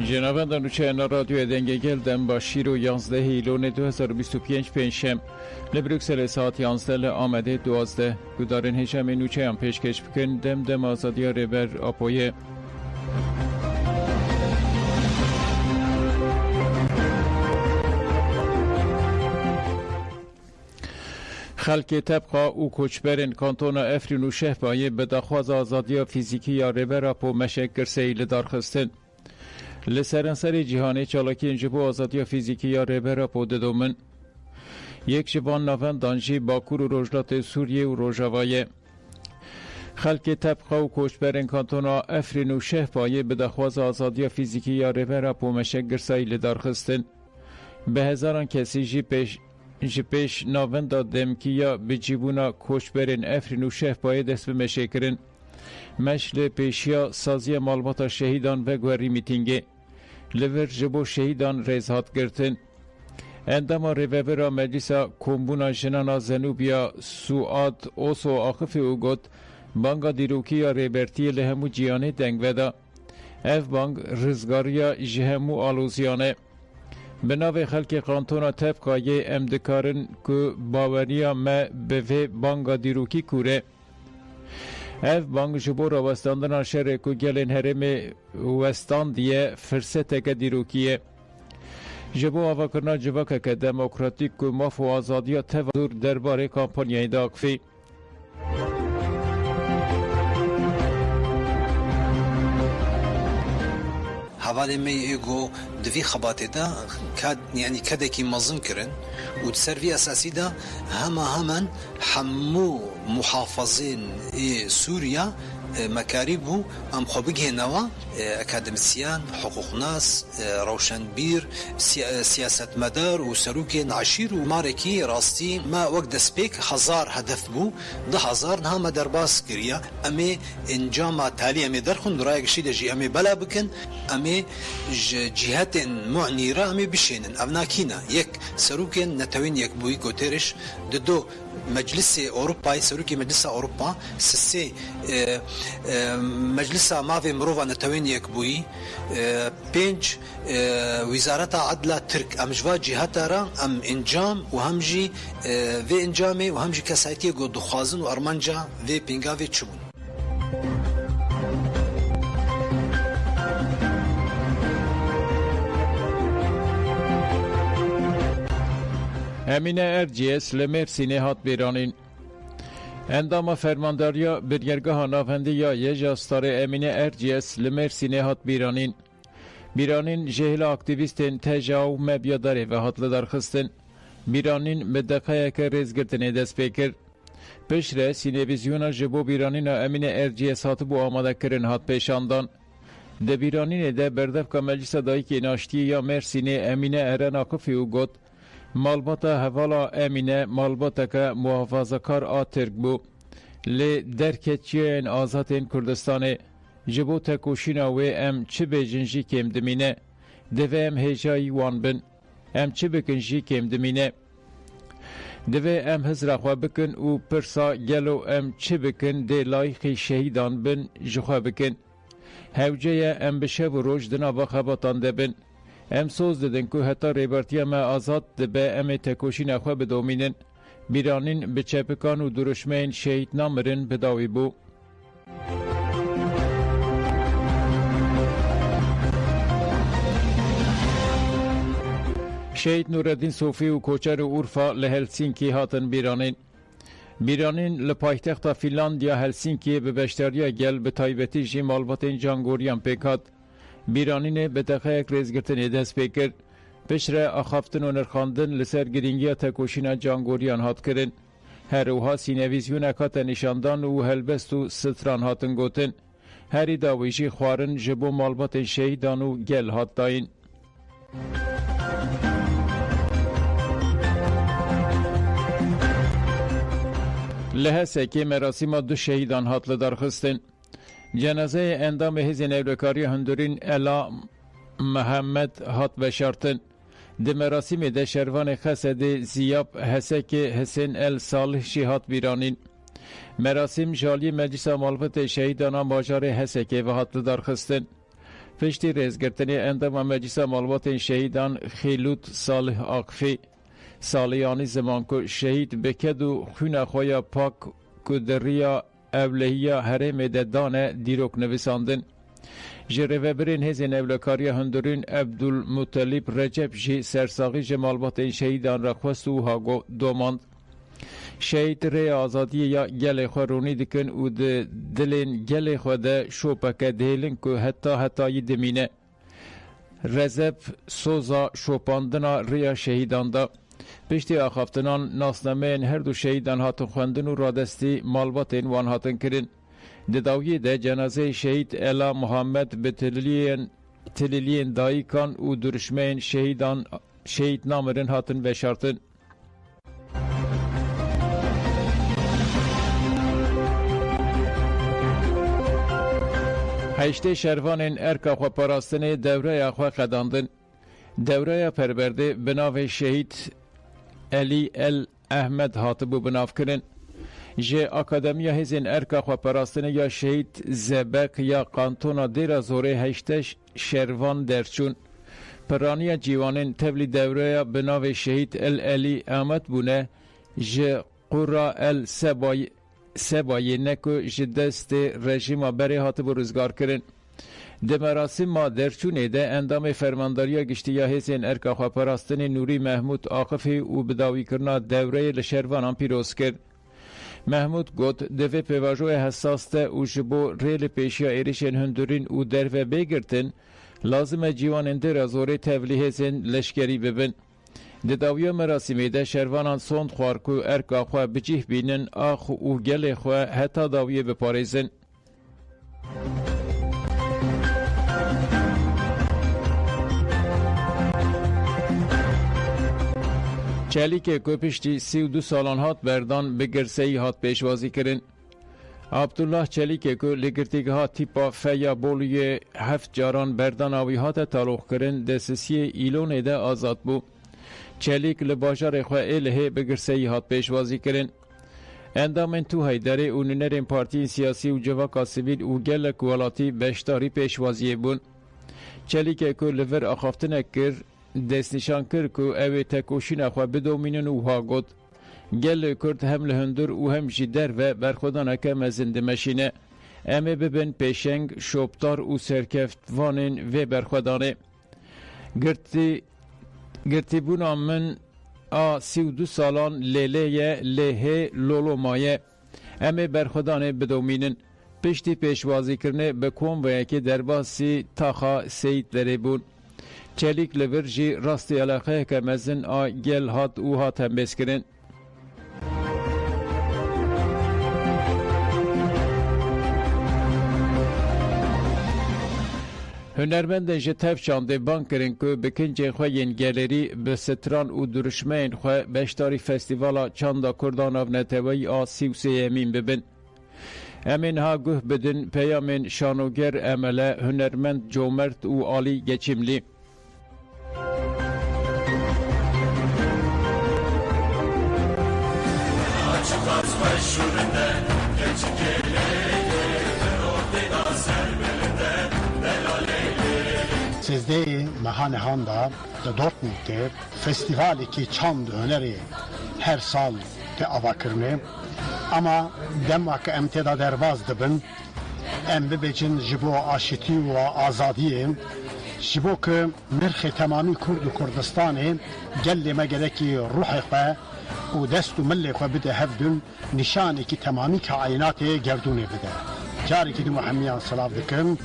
جنابندان نوچه رادیو دنگه گلدن با شیر و 11 ایلون 2025 پنجشنبه لبروکسل ساعت 11 آمده 12 گودارن هشام نوچه هم پیشکش بکن دم آزادی ریبر آپویه خلک طبقه او کوچبرن کانتون افرین و شهبایی به دخواز آزادی فیزیکی یا ریبر آپو مشکر سیل دارخستن لسرانسر جهانی چالاکی انجبو آزادی فیزیکی یا ریبر آپو ددومن یک جوان ناون دانجی باکور و روجلات سوریه و روژاوایه خلک طبقه و کوچبرن کانتون افرین و شهبایی به دخواز آزادی فیزیکی یا ریبر آپو مشکر سیل دارخستن به هزاران کسی جپیش ناون دادم که یا به جیبونا کوچبرن افرین و شهبایی دست به مشکرن مشل پیشیا سازی معلومات شهیدان و گوری میتینگه لور جبو شهیدان ریزهات گرتن اندما ریوورا مجلسا کمبونا جنانا زنوبیا سوعاد اوسو آخف او گد بانگا دیروکی یا ریبرتی لهمو جیانه دنگ ودا اف بانگ رزگاریا جهمو آلوزیانه به نوع خلق قانتونا طبقه امدکارن که باوریا ما به بانگا دیروکی کوره اف بانگ جبو را وستاندنا شهر که گلین هرم وستاندیه فرصت که دیروکیه جبو آواکرنا جواکه که دموکراتیک که ماف و آزادیا تودور درباره کامپانیای داکفی حوالی می ایگو دوی خباته دا یعنی کده کی مظلم کرن و سروی اساسی دا همان همو محافظین سوریا مکاریبو ام خوبگه نوا اکادمیسیان حقوقناس روشنبیر سیاست مدار و سروک نعشیر و مارکی راستی ما وقت دسپیک 1000 هدف بو 10,000 نها درباس کریا امی انجام تالی امی درخون درای گشیده جی امی بلا بکن امی جهات معنیره امی بشینن افناکینا یک سروک نتوین یک بوی گوترش دو مجلس اوروبا سروکی مجلس اوروبا سه مجلس ماوی مروفا نتوین یک بوی 5 وزارت عدل ترک امجوا جهات را ام انجام و همجی و انجامه و همجی کسایتی گو دخوازن و ارمانجا و پینگاوی چون امینه ارجیس لمرسینه هات بیرانین اندام فرمانداریا برگرگاه نافنده یا یه جاستار امینه ارجیس لمرسینه هات بیرانین جهل اکتیویستین تجاو مبیاداره و هاتل درخستن بیرانین مدقه که ریزگرتنه دست بکر پشره سینویزیونا جبو بیرانین امینه ارجیس هات بو آماده کرن هات پیشاندان ده بیرانین ده بردف که مجلس دایی که ناشتی یا مرسینه امینه ارن آقفی او گد معلومات حوالا امینه معلومات که محافظه‌کار آترک بو لی درکتچین آزادین کردستان جبو تکوشینا و ام چه بجنجی کم دمینه دوه ام هجایی وان بن ام چه بکنجی کم دمینه دوه ام هزر خواه بکن و پرسا گلو ام چه بکن ده لایخی شهیدان بن جخواه بکن هوجه ام بشه و روش دنا و خباتان ده بن ام سوز دادن که حتی ریبارتی ام آزاد به ام تکوشی نخواه بدومینن بیرانین به چپکان و درشمین شهید نامرن بداوی بو شهید نوردین صوفی و کوچر اورفا لهلسینکی هاتن بیرانین لپایتخت فینلاندیا هلسینکی به بشتریا گل به تایبتی جی مالباتین جانگوریان پیکات بیرانین به دقیق ریزگرتنی دست بکرد پشره آخافتن و نرخاندن لسر گرینگی تکوشینا جانگوریان هات کرن هر اوها سینویزیون اکات نشاندان و هلبست و ستران هاتن گوتن هری داویجی خوارن جبو مالبات شهیدان و گل هات داین لحظه که مراسم دو شهیدان هات لدارخستن جنازه اندام هزین اولکاری هندورین الا محمد هات بشارتن ده مراسم ده شروان خسد زیاب حسک حسین ال صالح شی هات بیرانین مراسم جالی مجلس معلومات شهیدان ماجار حسک و هات دارخستن پشتی رزگرتنی اندام مجلس مالبات شهیدان خیلوت صالح آقفی سالیانی زمان که شهید بکد و خون خویا پاک کدریا اولهیا حرم ددان دیروک نویساندن. جره برین هزین اولکاری هندرین عبدالمطلب رجب جی سرساقی جمالبات شهیدان را خواست و هاگو دوماند. شهید ری آزادی یا گل خورونی دکن و دلین گل خود شوپک دیلن که حتی دمینه. رزب سوزا شوپاندنا ریا شهیدان دا. پشتی آخافتنان ناسنامه هر دو شهیدان هاتن خوندن و رادستی مالباتین وان هاتن کرن. دداوی ده جنازه شهید الا محمد به تلیلین دایکان و درشمین شهید نامرن هاتن بشارتن. هشته شروان ارکا خو پاراستن دوره خو قداندن. دوره پربرده بناو شهید علی احمد هاتبو بناو کرن. جه اکادمیا هزین ارکا خو پاراستن یا شهید زبک یا قانتونا دیر زوره هشته شروان درچون. پرانیا جیوانین تبلی دوره بناو شهید علی احمد بونه جه قرا سبایی نکو جدست رژیم بری هاتبو روزگار کرن. ده مراسم ما درچونه ده اندام فرمانداریا گشتیا هزین ارکا خو پاراستن نوری محمود آقفی و بداوی کرنا دوره لشروانان پیروز کرد. محمود گوت دوی پیواجو حساس ده و جبو ریل پیشیا ایریشن هندورین و دروه بگرتن لازم جیوان در ازوره تولیه زن لشکری ببن. دداوی مراسمی ده شروانان سوند خوار که ارکا خواه بجیه بینن آخ و گل خواه حتی داویه بپاریزن. چلی که پشتی 32 سالان هات بردان به گرسهی هات پیشوازی کرن. عبدالله چلی که لگرتیگه ها تیپا فیا بولیه 7 جاران بردان آوی هات تالوخ کرن دستسی ایلون ده آزاد بو. چلیک لباجار خواه ایله به گرسهی هات پیشوازی کرن. اندامن تو هیدره اونونرین پارتی سیاسی و جواکا سیویل و گلک والاتی بشتاری پیشوازی بون. چلیک که لور آخافتنه کر دست نشان کرد که اوی تکوشین خواه بدومینن و ها گود. گل کرد هم لهندر و هم جدر و برخودانه که مزنده مشینه. امه ببین پیشنگ شوبتار و سرکفتوانین و برخودانه. گرتی بونا من 32 سالان لیلیه لیه لولو مایه. امه برخودانه بدومینن. پشتی پیشوازی کرنه بکن و یکی درباسی تاخا سید داره بون. چلیک لورجی راستی علاقه که مزن گل هات او هات هم بس کرن. هنرمندن جه تف چانده بان کرن که بکنجه خواه ین گلری به ستران و درشمین خواه بشتاری فستیوالا چاندا کردان آف نتوی 33 امین ببین. امین ها گوه بدن پیامین شانوگر عمله هنرمند جومرت و عالی گچیملی. سیزده مهانه هاندا در دورتموند فستیوالی که چند هنری هر سال te ava kirine ama dema ki em têda derbas dibin em bibêjin ji bo aşitî û azadiyê ji bo ki nirxê temamî Kurd û Kurdistanê gelê me gerekî ruhê xwe û dest û millê xwe bide hevdûn nîşanekî temamî kainatê gerdûnê bide. Carekî di hemiyan silav dikim.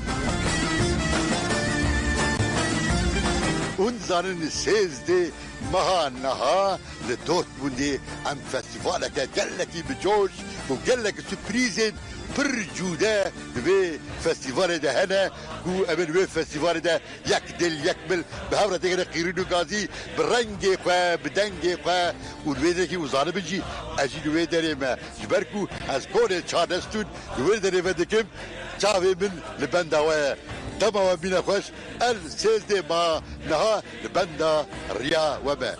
Unzanın sezdi mahanaha li Dortmundê em festivaleke gelekî bi coş û gelekî sürprizên pir cûde di vê festivalê de hene û em ê li vê festivalê de yek dil yek bil bi hev re têkine qîrîn û gazî bi rengê xwe bi dengê xwe û li vê dekî uzanibin jî ez jî li vê derê me ji ber ku ez konê çadestûn li vê derê ve dikim çavê min li benda we ye. تمام بينا خوش السيزدي ما نها لبندا ريا وبا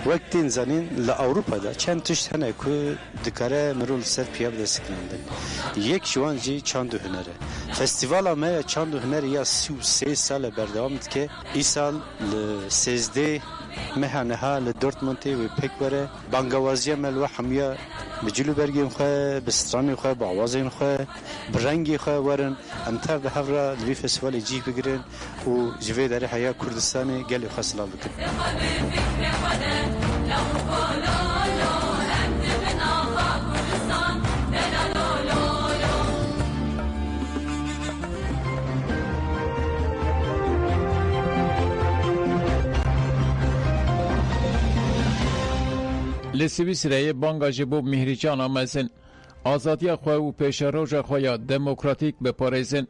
وقتی زنین لأوروپا دا چند تشت هنه که دکاره مرول سر پیاب دستکنندن یک جوان جی چند هنره فستیوالا ما چند هنر یا 33 سال بردام که ای سال 13 مهنها لدورتموندی و پیک بره بانگوازی ملو حمیا بجلو برگیم خواه بسترانی خواه بعوازین خواه برنگی خواه ورن امتر به هفره لوی فستیوال جیه بگیرن و جوی داره حیا کردستانی گلی خواه سلام بکن لسویسرای بانگا جبو مهریجان آمزن آزادی خواه و پیش روژ خواه دموکراتیک بپاریزن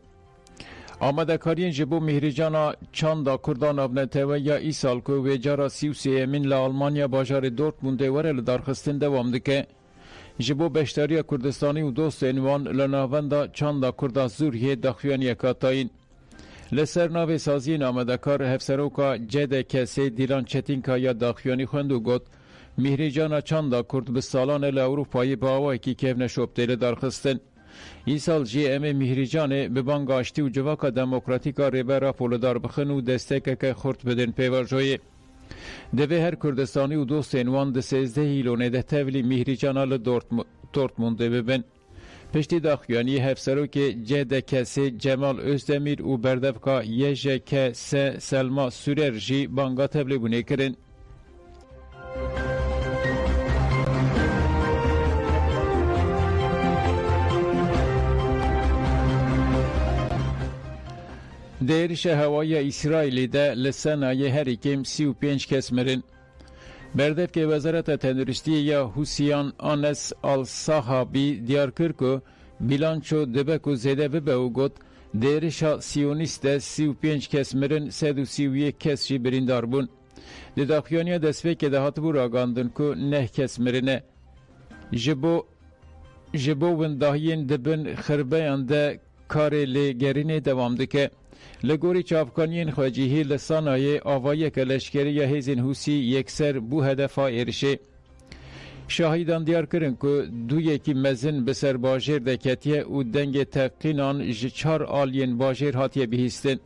آمده کارین جبو مهریجان چاندا کردان آبنته و یا ای سال که ویجارا 33 من لآلمانیا باجار دورتمونده وره لدارخستن دوام دکه جبو بشتاری کردستانی و دوست انوان لناوندا چاندا کردا زوریه دخویانی کاتاین لسر ناوی سازین آمده کار هفسروکا جده کسی دیلان چتینکا یا دخویانی خوندو گوت مهریجانا چاندا کرد به سالان الاوروپایی با آوائی که کهونه شبتیل دارخستن. ای سال جی ام مهریجانه به بانگ آشتی و جواکا دموکراتیکا ریبرا پولدار بخن و دستکه که خورد بدن پیوارجوی. دوی هر کردستانی و دوست انوان ده 13 هیلونه ده تولی مهریجانا لدورتمونده ببن. پشتی داخویانی هفسرو که جده کسی جمال özdemir و بردفکا یجه که سلما سورر جی بانگا تبلی بونه کرن. دیرش هوایی اسرائیلی ده لسنای هریکیم 35 کس مرن. بردف که وزارت تندرستی یا حوسیان آنس آل-صحابی دیار کرد که بیلانچو دبکو زیده به او گفت دیرش سیونیست ده 35 کس مرن 131 کس جی بریندار بون. دداخیانی دسته که ده هاتبو راگاندن که 9 کس مرنه. جبو ونداهین دبن خربیان ده کار لگرینه دوام دکه. لگوری چاپکانین خواجیهی لسانای آوایی که لشکری یا هیزین حوسی یکسر بو هدفا ارشه. شاهیدان دیار کرن که دو یکی مزن بسر باجر دکتیه و دنگ تقینان جچار آلین باجر هاتیه بهیستن.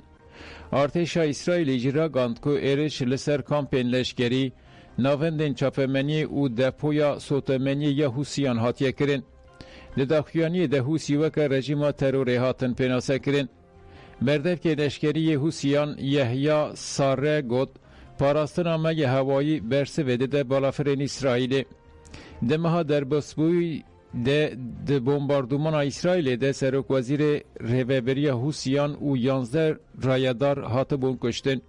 ارتش اسرائیل اجرا گاند که ارش لسر کامپین لشکری ناوندن چاپمنی و دپویا سوتمنی یا حوسیان هاتیه کرن. دداخیانی ده حوسی وکر رژیم ترور هاتن پناسه کرن. بردف که لشکری حوسیان یحیی ساره گوت پاراستنامه هوایی برسه وده ده بالافرین اسرائیل. دمها در بسبوی ده بمباردمان اسرائیل ده سرک وزیر رهبری حوسیان و 11 رایدار هاتبون کشتن.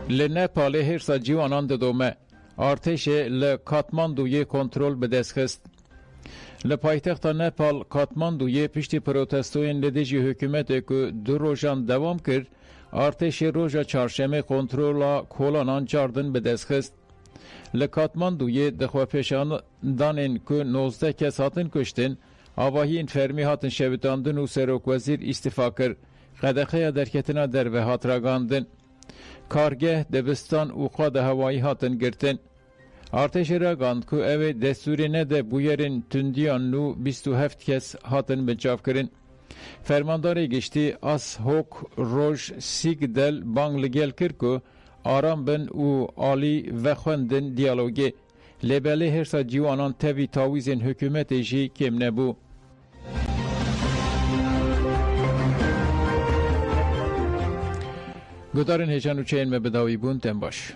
لنپال هرسا جوانان ددومه ارتش لکاتماندوی کنترل به دست خست. لپایتخت نپال کاتماندوی پشتی پروتستوین لدیجی حکومت که دو روزان دوام کرد ارتش روزا چهارشنبه کنترل کولانان جاردن به دست خست. لکاتماندوی دخوا پیشان دانین که 19 کس هاتن کشتن آواهی این فرمی هاتن شویتاندن و سروک وزیر استفا کرد. قدخه درکتنا در به هات راگاندن. کارگه دبستان و خود هوایی هاتن گرتن. ارتش را گاند که اوه دستوری نده بویرین تندیان نو 27 کس هاتن بچاف کرن. فرماندار گشتی از هوک روش سیگ دل بانگ لگل کرد که آرام بن و آلی و خوندن دیالوگی. لباله هرسا جوانان تاوی تاویزین حکومت جی کم نبو. گدارن هجان و چین مبداوی بون تن باش.